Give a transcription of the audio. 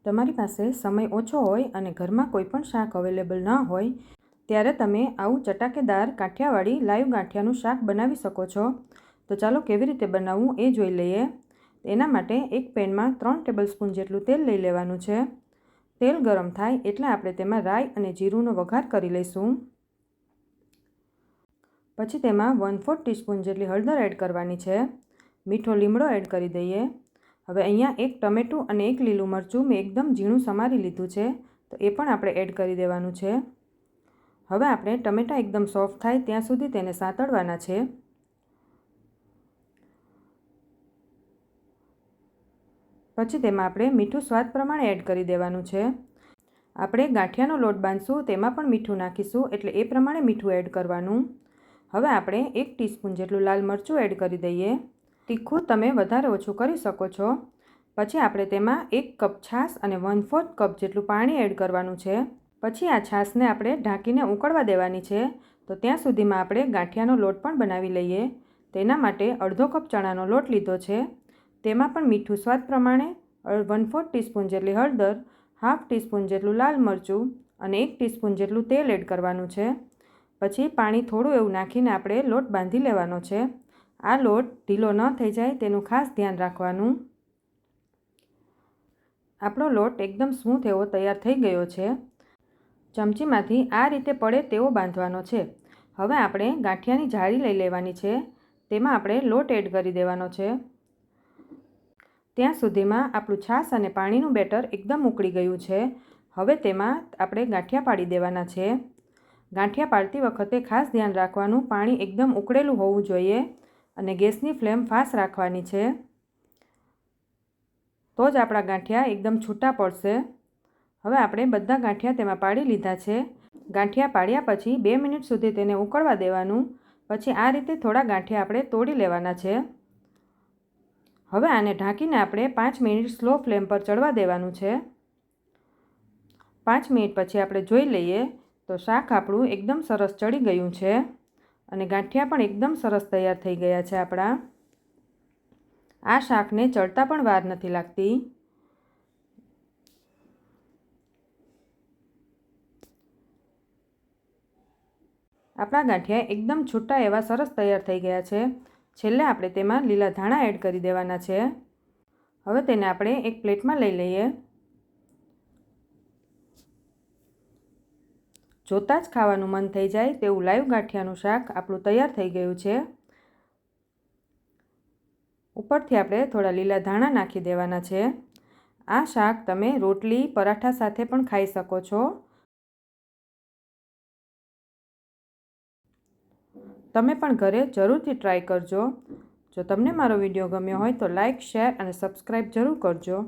તમારી પાસે સમય ઓછો હોય અને ઘરમાં કોઈ પણ શાક અવેલેબલ ન હોય ત્યારે તમે આવું ચટાકેદાર કાઠિયાવાડી લાઈવ ગાંઠિયાનું શાક બનાવી શકો છો। તો ચાલો કેવી રીતે બનાવવું એ જોઈ લઈએ। એના માટે એક પેનમાં 3 ટેબલસ્પૂન જેટલું તેલ લઈ લેવાનું છે। તેલ ગરમ થાય એટલે આપણે તેમાં રાઈ અને જીરુંનો વઘાર કરી લઈશું। પછી તેમાં 1/4 ટીસ્પૂન જેટલી હળદર એડ કરવાની છે। મીઠો લીમડો એડ કરી દઈએ। હવે અહીંયા એક ટમેટું અને એક લીલું મરચું મેં એકદમ ઝીણું સમારી લીધું છે, તો એ પણ આપણે એડ કરી દેવાનું છે। હવે આપણે ટમેટાં એકદમ સોફ્ટ થાય ત્યાં સુધી તેને સાંતળવાના છે। પછી તેમાં આપણે મીઠું સ્વાદ પ્રમાણે એડ કરી દેવાનું છે। આપણે ગાંઠિયાનો લોટ બાંધશું તેમાં પણ મીઠું નાખીશું, એટલે એ પ્રમાણે મીઠું એડ કરવાનું। હવે આપણે 1 ટીસ્પૂન જેટલું લાલ મરચું એડ કરી દઈએ। તીખું તમે વધારે ઓછું કરી શકો છો। પછી આપણે તેમાં 1 કપ છાશ અને 1/4 કપ જેટલું પાણી એડ કરવાનું છે। પછી આ છાશને આપણે ઢાંકીને ઉકળવા દેવાની છે। તો ત્યાં સુધીમાં આપણે ગાંઠિયાનો લોટ પણ બનાવી લઈએ। તેના માટે અડધો કપ ચણાનો લોટ લીધો છે। તેમાં પણ મીઠું સ્વાદ પ્રમાણે, 1/4 ટીસ્પૂન જેટલી હળદર, 1/2 ટીસ્પૂન જેટલું લાલ મરચું અને 1 ટીસ્પૂન જેટલું તેલ એડ કરવાનું છે। પછી પાણી થોડું એવું નાખીને આપણે લોટ બાંધી લેવાનો છે। આ લોટ ઢીલો ન થઈ જાય તેનું ખાસ ધ્યાન રાખવાનું। આપણો લોટ એકદમ સ્મૂથ એવો તૈયાર થઈ ગયો છે। ચમચીમાંથી આ રીતે પડે તેવો બાંધવાનો છે। હવે આપણે ગાંઠિયાની જાળી લઈ લેવાની છે। તેમાં આપણે લોટ એડ કરી દેવાનો છે। ત્યાં સુધીમાં આપણું છાશ અને પાણીનું બેટર એકદમ ઉકળી ગયું છે। હવે તેમાં આપણે ગાંઠિયા પાડી દેવાના છે। ગાંઠિયા પાડતી વખતે ખાસ ધ્યાન રાખવાનું, પાણી એકદમ ઉકળેલું હોવું જોઈએ અને ગેસની ફ્લેમ ફાસ્ટ રાખવાની છે। તો જ આપણા ગાંઠિયા એકદમ છૂટા પડશે। હવે આપણે બધા ગાંઠિયા તેમાં પાડી લીધા છે। ગાંઠિયા પાડ્યા પછી 2 મિનિટ સુધી તેને ઉકળવા દેવાનું। પછી આ રીતે થોડા ગાંઠિયા આપણે તોડી લેવાના છે। હવે આને ઢાંકીને આપણે 5 મિનિટ સ્લો ફ્લેમ પર ચડવા દેવાનું છે। 5 મિનિટ પછી આપણે જોઈ લઈએ તો શાક આપણું એકદમ સરસ ચડી ગયું છે અને ગાંઠિયા પણ એકદમ સરસ તૈયાર થઈ ગયા છે આપણા। આ શાકને ચડતા પણ વાર નથી લાગતી। આપણા ગાંઠિયા એકદમ છૂટા એવા સરસ તૈયાર થઈ ગયા છે। છેલ્લે આપણે તેમાં લીલા ધાણા એડ કરી દેવાના છે। હવે તેને આપણે એક પ્લેટમાં લઈ લઈએ। જોતાં જ ખાવાનું મન થઈ જાય તેવું લાઈવ ગાંઠિયાનું શાક આપણું તૈયાર થઈ ગયું છે। ઉપરથી આપણે થોડા લીલા ધાણા નાખી દેવાના છે। આ શાક તમે રોટલી, પરાઠા સાથે પણ ખાઈ શકો છો। તમે પણ ઘરે જરૂરથી ટ્રાય કરજો। જો તમને મારો વિડીયો ગમ્યો હોય તો લાઈક, શેર અને સબસ્ક્રાઈબ જરૂર કરજો।